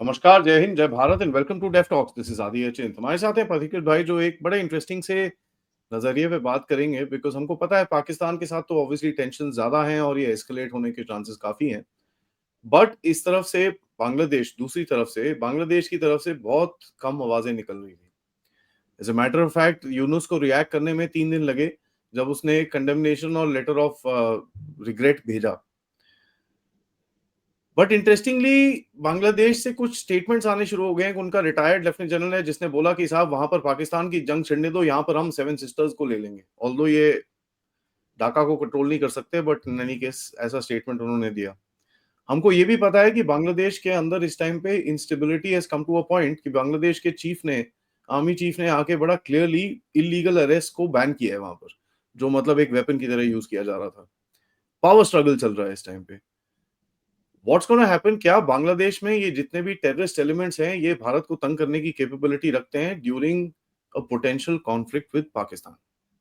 नमस्कार, जय हिंद, जय Bharat and welcome to deaf talks. This is Aadi Achint. हमारे साथ हैं पथिकृत भाई जो एक बड़े इंटरेस्टिंग से नजरिए पे बात करेंगे बिकॉज हमको पता है पाकिस्तान के साथ तो ऑब्वियसली टेंशन ज्यादा हैं और ये एस्केलेट होने के चांसेस काफी हैं। बट इस तरफ से बांग्लादेश, दूसरी तरफ से बांग्लादेश की तरफ से बहुत कम आवाजें निकल रही थी। As a matter of fact Yunus को रिएक्ट करने में 3 दिन लगे जब उसने कंडेमनेशन और लेटर ऑफ रिग्रेट भेजा। बट इंटरेस्टिंगली बांग्लादेश से कुछ स्टेटमेंट्स आने शुरू हो गए हैं। उनका रिटायर्ड लेफ्टिनेंट जनरल है जिसने बोला कि साहब वहां पर पाकिस्तान की जंग छिड़ने दो, यहाँ पर हम सेवन सिस्टर्स को ले लेंगे। ऑल्दो ये ढाका को कंट्रोल नहीं कर सकते, बट इन एनी केस ऐसा स्टेटमेंट उन्होंने दिया। हमको ये भी पता है कि बांग्लादेश के अंदर इस टाइम पे instability has come to a point कि बांग्लादेश के चीफ ने, आर्मी चीफ ने आके बड़ा क्लियरली इलीगल अरेस्ट को बैन किया है वहां पर, जो मतलब एक वेपन की तरह यूज किया जा रहा था। पावर स्ट्रगल चल रहा है इस टाइम पे। What's gonna happen? क्या बांग्लादेश में ये जितने भी टेररिस्ट एलिमेंट्स हैं ये भारत को तंग करने की कैपेबिलिटी रखते हैं during a potential conflict with Pakistan?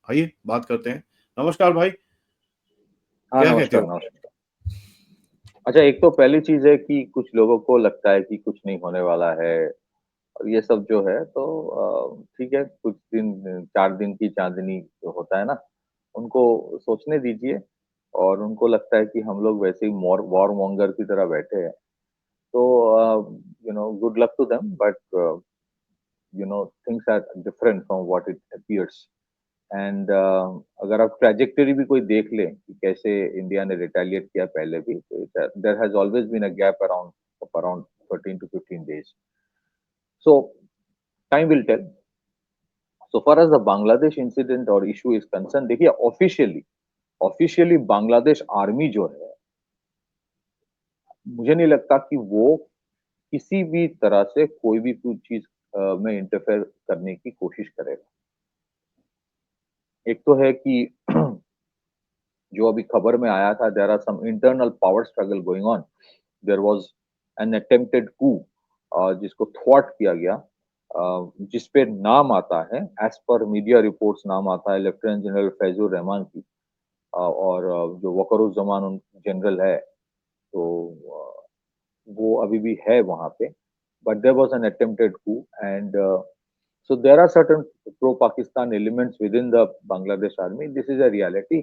आइए बात करते हैं। नमस्कार भाई, हाँ, क्या कहते नमस्कार, हो? नमस्कार। अच्छा, एक तो पहली चीज़ है कि कुछ लोगों को लगता है कि कुछ नहीं होने वाला है और ये सब जो है तो ठीक है, कुछ दिन 4 दिन की चाँदनी जो होता है ना, उनको सोचने दीजिए और उनको लगता है कि हम लोग वैसे ही वॉर मॉन्गर की तरह बैठे हैं। तो good luck to them but things are different from what it appears. And अगर आप ट्रैजेक्टरी भी कोई देख लें कि कैसे इंडिया ने रिटेलिएट किया पहले भी, तो there has always been a gap around 13 to 15 days. So time will tell. So far as the Bangladesh incident or issue is concerned, देखिए ऑफिशियली बांग्लादेश आर्मी जो है, मुझे नहीं लगता कि वो किसी भी तरह से कोई भी कुछ चीज में इंटरफेयर करने की कोशिश करेगा। एक तो है कि जो अभी खबर में आया था, there are some internal power struggle going on. There was an attempted coup जिसको थ्वार्ट किया गया, जिसपे नाम आता है, एज पर मीडिया रिपोर्ट्स, नाम आता है लेफ्टिनेंट जनरल फैजुर रहमान की, और जो वकरुज्जमान जनरल है, तो वो अभी भी है वहां पे। But there was an attempted coup and so there are certain pro-Pakistan elements within the Bangladesh army. This is a reality.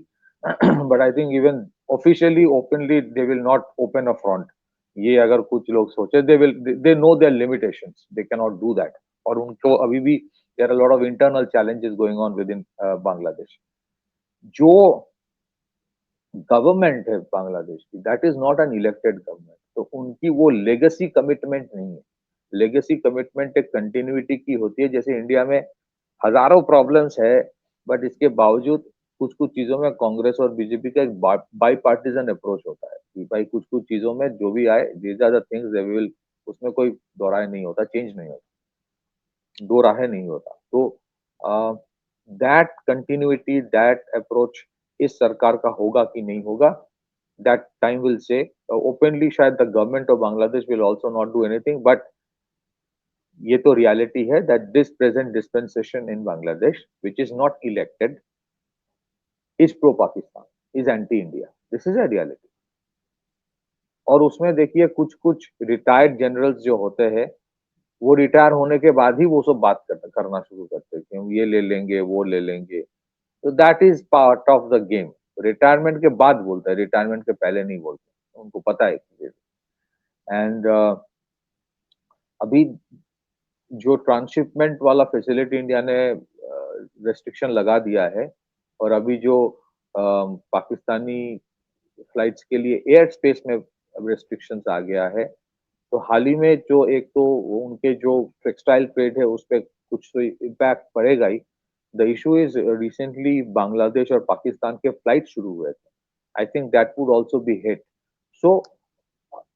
But I think even officially, openly, they will not open a front. ये अगर कुछ लोग सोचे, they know their limitations. They cannot do that. और उनको अभी भी there are a lot of internal challenges going on within Bangladesh. जो गवर्नमेंट है बांग्लादेश की, that is not an elected government, तो उनकी वो लेगेसी कमिटमेंट नहीं है। लेगेसी कमिटमेंट एक कंटिन्यूटी की होती है। जैसे इंडिया में हजारों प्रॉब्लम्स है, बट इसके बावजूद कुछ कुछ चीजों में कांग्रेस और बीजेपी का एक बाई पार्टीजन अप्रोच होता है कि भाई कुछ कुछ चीजों में जो भी आए, these are the things they will, उसमें कोई दो राय नहीं होता, चेंज नहीं होता, दो राहें नहीं होता। तो दैट कंटिन्यूटी, दैट अप्रोच इस सरकार का होगा कि नहीं होगा, that time will say. Openly शायद the government of Bangladesh will also not do anything, but ये तो रियलिटी है that this present dispensation in Bangladesh which is not elected is pro Pakistan, is anti India. This is a reality. और उसमें देखिए कुछ कुछ retired generals जो होते हैं, वो रिटायर होने के बाद ही वो सब बात करना शुरू करते हैं कि हम ये ले लेंगे, वो ले लेंगे। तो that is part of the game. Retirement के बाद बोलते हैं, रिटायरमेंट के पहले नहीं बोलते, उनको पता है। एंड अभी जो ट्रांसशिपमेंट वाला फैसिलिटी इंडिया ने रेस्ट्रिक्शन लगा दिया है, और अभी जो पाकिस्तानी फ्लाइट्स के लिए एयर स्पेस में रेस्ट्रिक्शंस आ गया है, तो हाल ही में जो एक तो उनके जो टेक्सटाइल ट्रेड है उस पर कुछ तो इम्पैक्ट पड़ेगा ही। The issue is recently Bangladesh और पाकिस्तान के फ्लाइट शुरू हुए थे। I think that would also be hit. So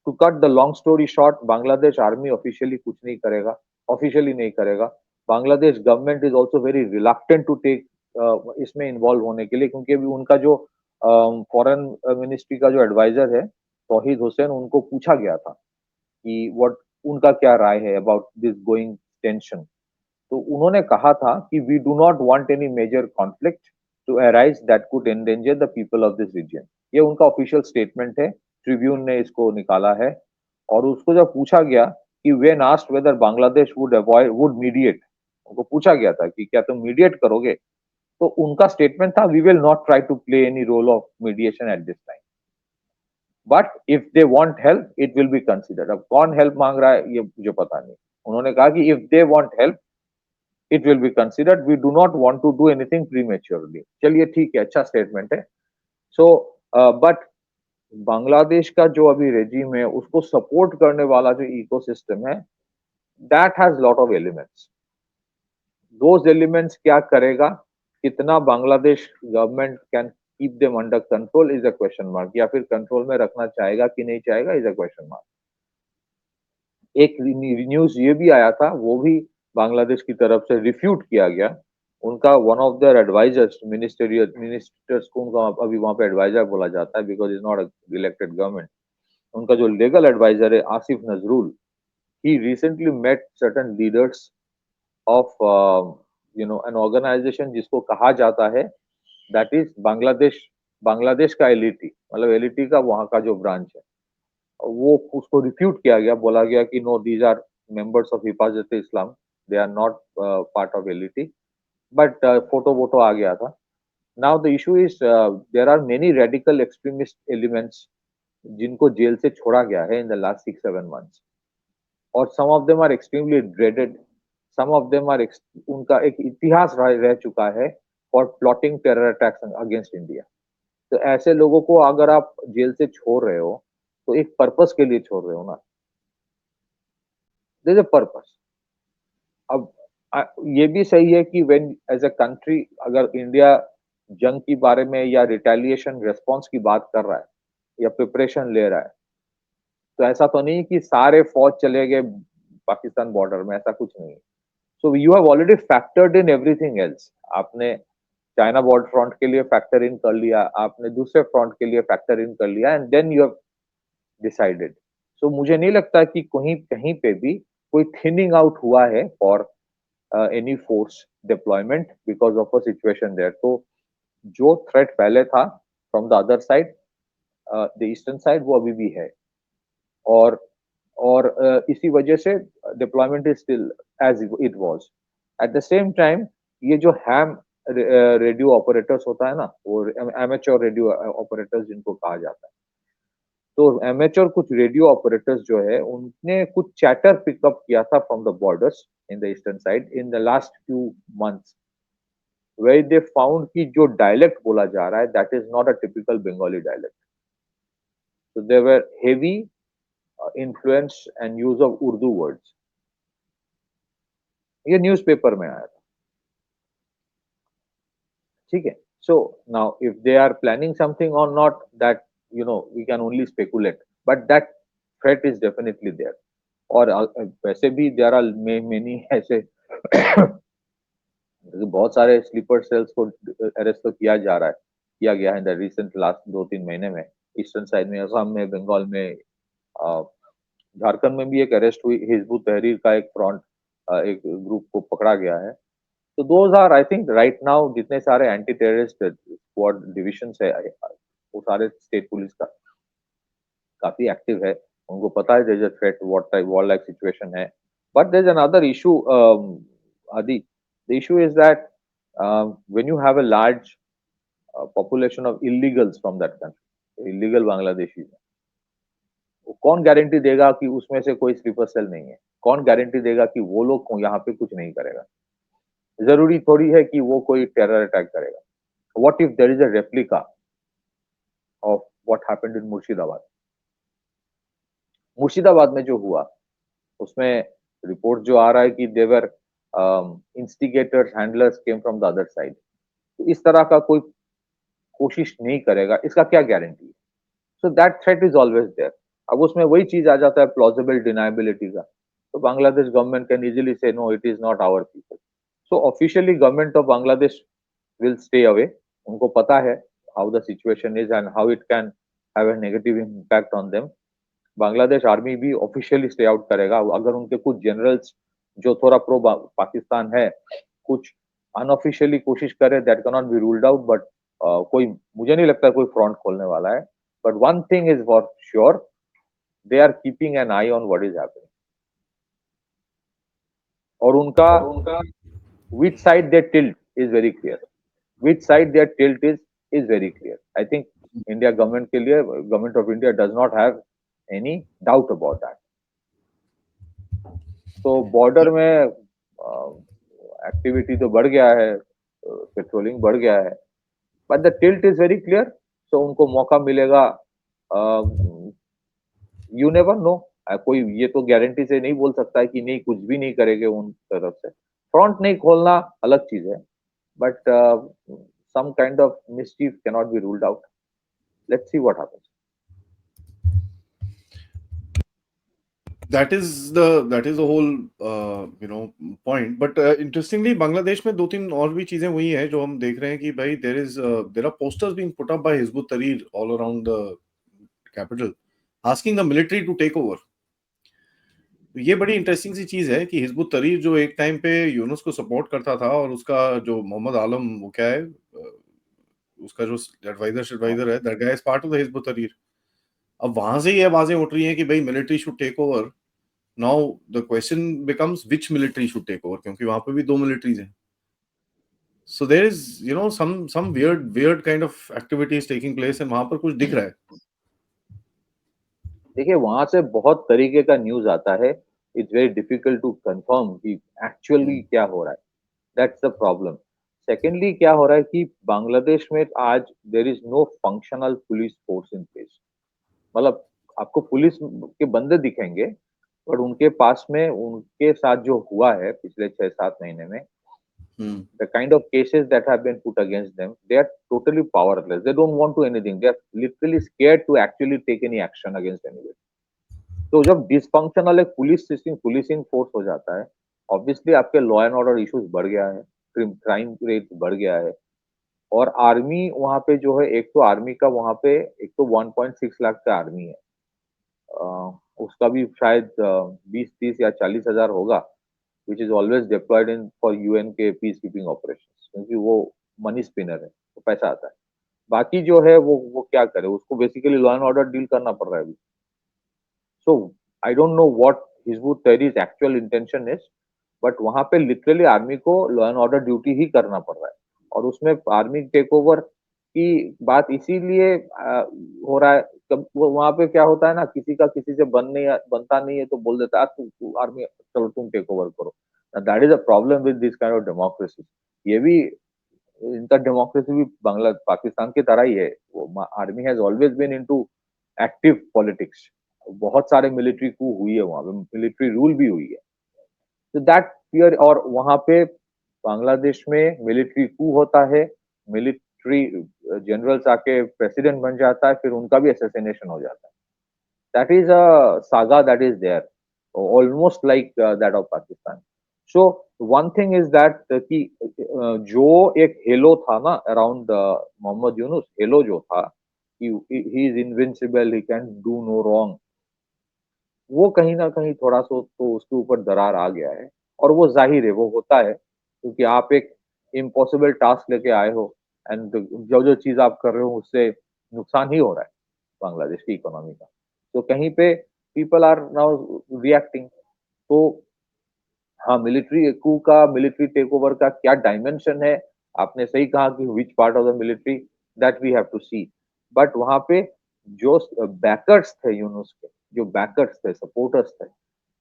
to cut the long story short, Bangladesh army officially कुछ नहीं करेगा, ऑफिशियली नहीं करेगा। Bangladesh government is also very reluctant to take इसमें इन्वॉल्व होने के लिए, क्योंकि अभी उनका जो फॉरेन मिनिस्ट्री का जो एडवाइजर है तौहीद हुसैन, उनको पूछा गया था कि व्हाट उनका क्या राय है अबाउट दिस गोइंग टेंशन। तो उन्होंने कहा था कि we do not want any major conflict to arise that could endanger the people of this region. ये उनका ऑफिशियल स्टेटमेंट है, ट्रिब्यून ने इसको निकाला है। और उसको जब पूछा गया कि when asked whether Bangladesh would mediate, उनको पूछा गया था कि क्या तुम मीडिएट करोगे, तो उनका स्टेटमेंट था we will not try to play any role of mediation at this time, but if they want help it will be considered. अब कौन हेल्प मांग रहा है ये मुझे पता नहीं। उन्होंने कहा कि if they want help it will be considered, we do not want to do anything prematurely. चलिए ठीक है, अच्छा स्टेटमेंट है। सो बट बांग्लादेश का जो अभी रेजिम है उसको सपोर्ट करने वाला जो इकोसिस्टम है, that has lot of elements. Those elements क्या करेगा, कितना Bangladesh government can keep them under control is a question mark, या फिर कंट्रोल में रखना चाहेगा कि नहीं चाहेगा इज अ क्वेश्चन मार्क। एक न्यूज ये भी आया था, वो भी बांग्लादेश की तरफ से रिफ्यूट किया गया। उनका one of their advisers, ministers को उनका अभी वहां पे एडवाइजर बोला जाता है because is not a elected government. उनका जो लीगल एडवाइजर है Asif Nazrul, he recently met certain leaders of an organization जिसको कहा जाता है दैट इज बांग्लादेश का एलईटी, मतलब एलईटी का वहां का जो ब्रांच है, वो उसको रिफ्यूट किया गया। बोला गया कि no, these are members of Hifazat Islam, they are not part of LET, but photo वोटो आ गया था। Now the issue is there are many radical extremist elements जिनको जेल से छोड़ा गया है इन द लास्ट 6-7 मंथ्स, और some of them are extremely dreaded, some of them are, उनका एक इतिहास रह चुका है for plotting terror attacks against India. तो ऐसे लोगों को अगर आप जेल से छोड़ रहे हो तो एक पर्पस के लिए छोड़ रहे हो ना, देयर इज अ पर्पस। अब ये भी सही है कि व्हेन एज अ कंट्री अगर इंडिया जंग के बारे में या रिटेलिएशन रिस्पांस की बात कर रहा है या प्रिपरेशन ले रहा है, तो ऐसा तो नहीं कि सारे फौज चले गए पाकिस्तान बॉर्डर में, ऐसा कुछ नहीं है। So you have already factored in everything else. आपने चाइना बॉर्डर फ्रंट के लिए फैक्टर इन कर लिया, आपने दूसरे फ्रंट के लिए फैक्टर इन कर लिया, and then you have decided. So मुझे नहीं लगता कि कहीं कहीं पे भी कोई थिनिंग आउट हुआ है for any force deployment because of a situation there. तो जो थ्रेट पहले था from the other side, the eastern side, वो अभी भी है, और इसी वजह से deployment is still as it was. At the same time ये जो हैम रेडियो ऑपरेटर्स होता है ना, वो एमेच्योर रेडियो ऑपरेटर्स जिनको कहा जाता है, तो एमेच्योर कुछ रेडियो ऑपरेटर्स जो है उनने कुछ चैटर पिकअप किया था from the borders in the eastern side in the last few months, where they found कि जो डायलेक्ट बोला जा रहा है that is not a typical Bengali dialect. So there were heavy influence and use of Urdu words. ये newspaper में आया था, ठीक है। So now if they are planning something or not, that we can only speculate, but that threat is definitely there. और वैसे भी there are many ऐसे बहुत सारे स्लीपर सेल्स को अरेस्ट तो किया गया है इन द रिसेंट लास्ट 2-3 महीने में, ईस्टर्न साइड में, असम में, बंगाल में, झारखंड में भी एक अरेस्ट हुई, हिजबुत तहरीर का एक फ्रंट, एक ग्रुप को पकड़ा गया है। तो those are I think right now जितने सारे एंटी टेररिस्ट स्क्वाड डिविजन है, वो सारे स्टेट पुलिस का काफी एक्टिव है, उनको पता है there is a threat, what type war like situation है। But there is another issue, आदि, the issue is that when you have a large population of illegals from that country, illegal Bangladeshis, कौन guarantee देगा कि उसमें से कोई sleeper cell नहीं है? कौन गारंटी देगा कि वो लोग यहाँ पे कुछ नहीं करेगा? जरूरी थोड़ी है कि वो कोई टेरर अटैक करेगा। What if there is a replica of what happened in Murshidabad? Murshidabad में जो हुआ उसमें रिपोर्ट जो आ रहा है कि their instigators, handlers came from the other side. तो इस तरह का कोई कोशिश नहीं करेगा, इसका क्या गारंटी है? So that threat is always there. अब उसमें वही चीज आ जाता है प्लॉजिबल डिनाइबिलिटी का, तो Bangladesh government can easily say no, it is not our people. So officially government of Bangladesh will stay away. उनको पता है how the situation is and how it can have a negative impact on them. Bangladesh army भी officially stay out करेगा। अगर उनके कुछ generals जो थोड़ा प्रो पाकिस्तान है कुछ अनऑफिशियली कोशिश करे, that can not be ruled out, but कोई, मुझे नहीं लगता कोई फ्रंट खोलने वाला है। But one thing is for sure, they are keeping an eye on what is happening. और उनका which side they tilt is very clear. Which side their tilt is very clear. I think India government के लिए government of India does not have any doubt about that. तो border में activity तो बढ़ गया है, पेट्रोलिंग बढ़ गया है, but the tilt is very clear. So उनको मौका मिलेगा. You never know. कोई ये तो गारंटी से नहीं बोल सकता है कि नहीं कुछ भी नहीं करेंगे उन तरफ से. फ्रंट नहीं खोलना अलग चीज है, but some kind of mischief cannot be ruled out. Let's see what happens. That is the whole point. But interestingly, Bangladesh में 2-3 और भी चीजें हुई हैं जो हम देख रहे हैं कि भाई there are posters being put up by Hizb ut-Tahrir all around the capital asking the military to take over. ये बड़ी इंटरेस्टिंग सी चीज है कि हिजब ut-Tahrir जो एक टाइम पे यूनुस को सपोर्ट करता था, और उसका जो मोहम्मद आलम वो क्या है, उसका जो एडवाइजर है, that guy is part of the hijab ut-Tahrir. अब वहां से ये आवाजें उठ रही हैं कि भाई military should take over. Now the question becomes which military should take over, क्योंकि वहां पे भी 2 मिलिट्रीज हैं. So there is some weird kind of activities taking place, and वहां पर कुछ दिख रहा है. देखिए वहां से बहुत तरीके का न्यूज आता है. It's very difficult to confirm कि एक्चुअली क्या हो रहा है. That's the problem. सेकेंडली क्या हो रहा है कि बांग्लादेश में आज there is no functional police force in place. मतलब आपको पुलिस के बंदे दिखेंगे, बट उनके पास में उनके साथ जो हुआ है पिछले 6-7 महीने में, the kind of cases that have been put against them, they are totally powerless. They don't want to anything. They are literally scared to actually take any action against anybody. तो जब डिसफंक्शनल एक policing force हो जाता है, obviously आपके law and order issues बढ़ गया है, क्राइम रेट बढ़ गया है. और आर्मी वहां पे जो है, एक तो आर्मी का वहां पे एक तो 1.6 लाख का आर्मी है. उसका भी शायद 20-30 या 40 हजार होगा, which is always deployed in for UN के peacekeeping operations, क्योंकि वो मनी स्पिनर है, तो पैसा आता है. बाकी जो है वो क्या करे, उसको basically law and order deal करना पड़ रहा है अभी. So I don't know what Hizb ut-Tahrir's actual intention is, but वहां पे लिटरली आर्मी को लॉ एंड ऑर्डर ड्यूटी ही करना पड़ रहा है. और उसमें आर्मी टेक ओवर की बात इसीलिए हो रहा है. वहां पे क्या होता है ना, किसी का किसी से बनता नहीं है तो बोल देता है तू आर्मी चलो तुम टेक ओवर करो. That is a problem with this kind of democracy. ये भी इनका डेमोक्रेसी भी बांग्ला पाकिस्तान की तरह ही है. Army has always been into active politics. बहुत सारे मिलिट्री कू हुई है वहां पे, मिलिट्री रूल भी हुई है. तो दैट फियर. और वहां पे बांग्लादेश में मिलिट्री कू होता है, मिलिट्री जनरल्स आके प्रेसिडेंट बन जाता है, फिर उनका भी असैसिनेशन हो जाता है. That is a saga that is there, almost like that of Pakistan. So one thing is that कि जो एक हेलो था ना अराउंड मोहम्मद यूनुस, हेलो जो था he is invincible, he can do no wrong, वो कहीं ना कहीं थोड़ा सा तो उसके ऊपर दरार आ गया है. और वो जाहिर है, वो होता है, क्योंकि आप एक इम्पॉसिबल टास्क लेके आए हो, एंड जो जो चीज आप कर रहे हो उससे नुकसान ही हो रहा है बांग्लादेश की इकोनॉमी का. तो कहीं पे पीपल आर नाउ रिएक्टिंग. तो हाँ, मिलिट्री कू का, मिलिट्री टेक ओवर का क्या डायमेंशन है, आपने सही कहा कि which part of the military, that we have to see. But वहां पे जो बैकर्स थे यूनुस के, जो बैकर्स थे, सपोर्टर्स थे,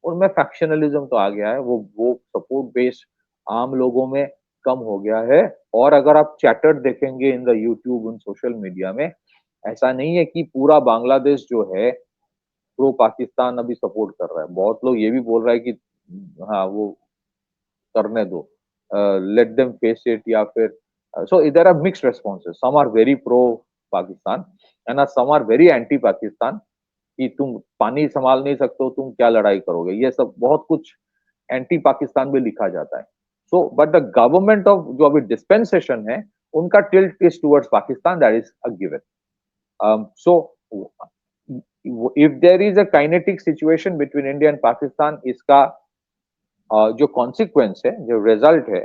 उनमें फैक्शनलिज्म तो आ गया है. वो सपोर्ट बेस आम लोगों में कम हो गया है. और अगर आप चैटर देखेंगे in the YouTube, in social media में, ऐसा नहीं है कि पूरा बांग्लादेश जो है प्रो पाकिस्तान अभी सपोर्ट कर रहा है. बहुत लोग ये भी बोल रहा है कि हाँ वो करने दो, लेट देम फेस इट. या फिर सो इधर are mixed responses. Some are very pro Pakistan and some are very anti Pakistan, कि तुम पानी संभाल नहीं सकते हो, तुम क्या लड़ाई करोगे, ये सब बहुत कुछ एंटी पाकिस्तान में लिखा जाता है. So but the government of जो अभी डिस्पेंसेशन है, उनका tilt is towards Pakistan, that is a given. So if there is a kinetic situation between India and Pakistan, इसका जो कॉन्सिक्वेंस है, जो रिजल्ट है,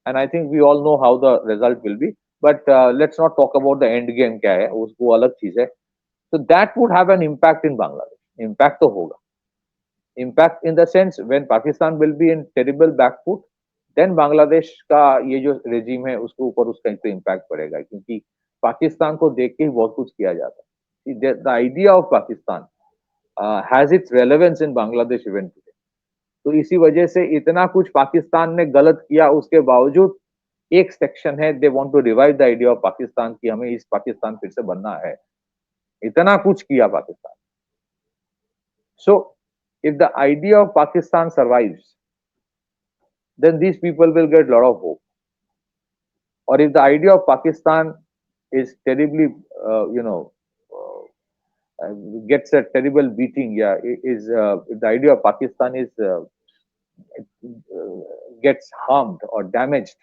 and I think we all know how the result will be, but let's not talk about the end game क्या है, उसको अलग चीज है. So that would have an impact in Bangladesh. Impact तो होगा. Impact in the sense when Pakistan will be in terrible backfoot, then Bangladesh का ये जो रेजिम है उसके ऊपर उसका इम्पैक्ट पड़ेगा, क्योंकि पाकिस्तान को देख के ही बहुत कुछ किया जाता है। The idea of Pakistan has its relevance in Bangladesh even today. तो इसी वजह से इतना कुछ पाकिस्तान ने गलत किया, उसके बावजूद एक सेक्शन है, they want to revive the idea of Pakistan कि हमें इस पाकिस्तान फिर से बनना है। इतना कुछ किया पाकिस्तान। सो if the idea of Pakistan survives, then these people will get a lot of hope. Or if the idea of Pakistan is terribly, gets a terrible beating, yeah, if the idea of Pakistan is gets harmed or damaged,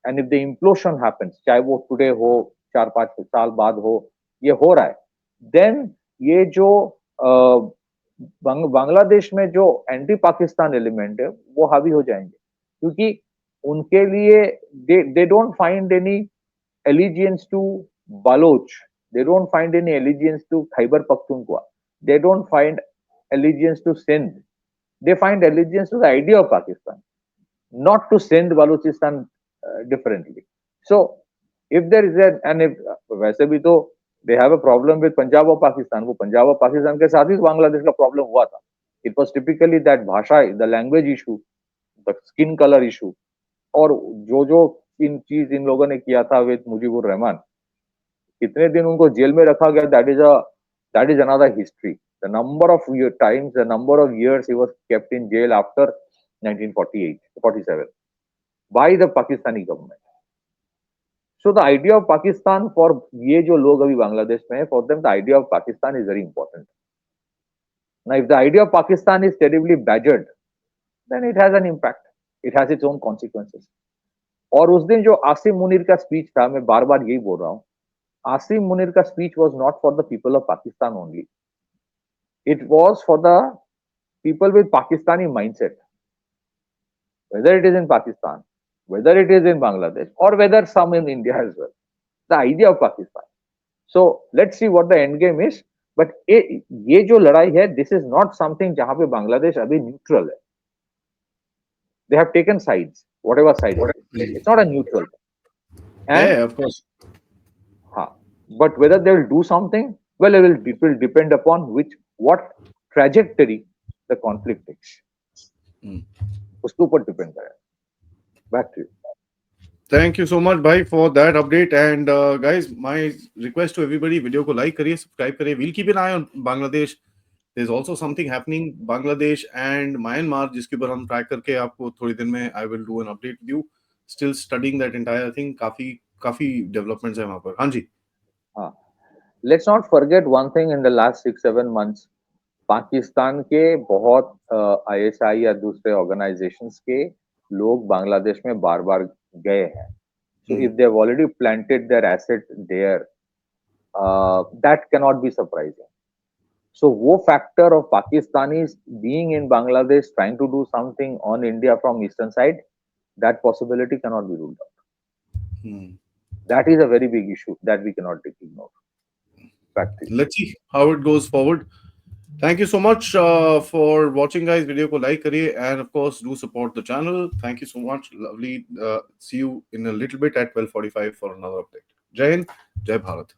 and if the implosion happens, चाहे वो today हो, 4-5 साल बाद हो, ये हो रहा है, then ये जो बांग्लादेश में जो एंटी पाकिस्तान एलिमेंट है वो हावी हो जाएंगे, क्योंकि उनके लिए they don't find any allegiance to Baloch, they don't find any allegiance to Khyber Pakhtunkhwa, they don't find allegiance to Sindh, they find allegiance to the idea of Pakistan, not to Sindh, Balochistan differently. So if there is and if वैसे भी तो they have a problem with Punjab or Pakistan, वो पंजाब और पाकिस्तान के साथ ही बांग्लादेश का problem हुआ था. It was typically that भाषा, the language issue, the skin color issue, और जो जो इन चीज इन लोगों ने किया था विद मुजीबुर रहमान, कितने दिन उनको जेल में रखा गया, that is another history. The number of times, the number of years he was kept in jail after 1947 by the Pakistani government. So the idea of Pakistan for ये जो लोग अभी बांग्लादेश में है, for them the idea of Pakistan is very important. Now if the idea of Pakistan is terribly badgered, then it has an impact. It has its own consequences. और उस दिन जो आसिम मुनीर का स्पीच था, मैं बार बार यही बोल रहा हूँ, आसिम मुनीर का speech was not for the people of Pakistan only. It was for the people with Pakistani mindset. Whether it is in Pakistan, whether it is in Bangladesh, or whether some in India as well. The idea of Pakistan. So let's see what the end game is. But ये जो लड़ाई है, this is not something जहां पे बांग्लादेश अभी neutral है. They have taken sides, whatever side it is. It's not a neutral. And, yeah, of course. But whether they will do something, well, it will depend upon what trajectory the conflict takes. उसके ऊपर depend करेगा. Back to you. Thank you so much, bhai, for that update. And guys, my request to everybody, video को like करिए, subscribe करिए. We'll keep an eye on Bangladesh. There's also something happening Bangladesh and Myanmar, जिसके ऊपर हम track करके आपको थोड़ी दिन में I will do an update with you. Still studying that entire thing. काफी developments है वहाँ पर. हाँ जी. हाँ. Let's not forget one thing in the last 6-7 months. Pakistan के बहुत ISI या दूसरे organizations के लोग बांग्लादेश में बार बार गए हैं. So if they have already planted their asset there, that cannot be surprising. So वो factor of Pakistanis being in Bangladesh trying to do something on India from eastern side, that possibility cannot be ruled out. That is a very big issue that we cannot ignore. Let's see how it goes forward. Thank you so much for watching, guys. Video ko like kariye, and of course do support the channel. Thank you so much. Lovely. See you in a little bit at 12:45 for another update. Jai Hind, Jai Bharat.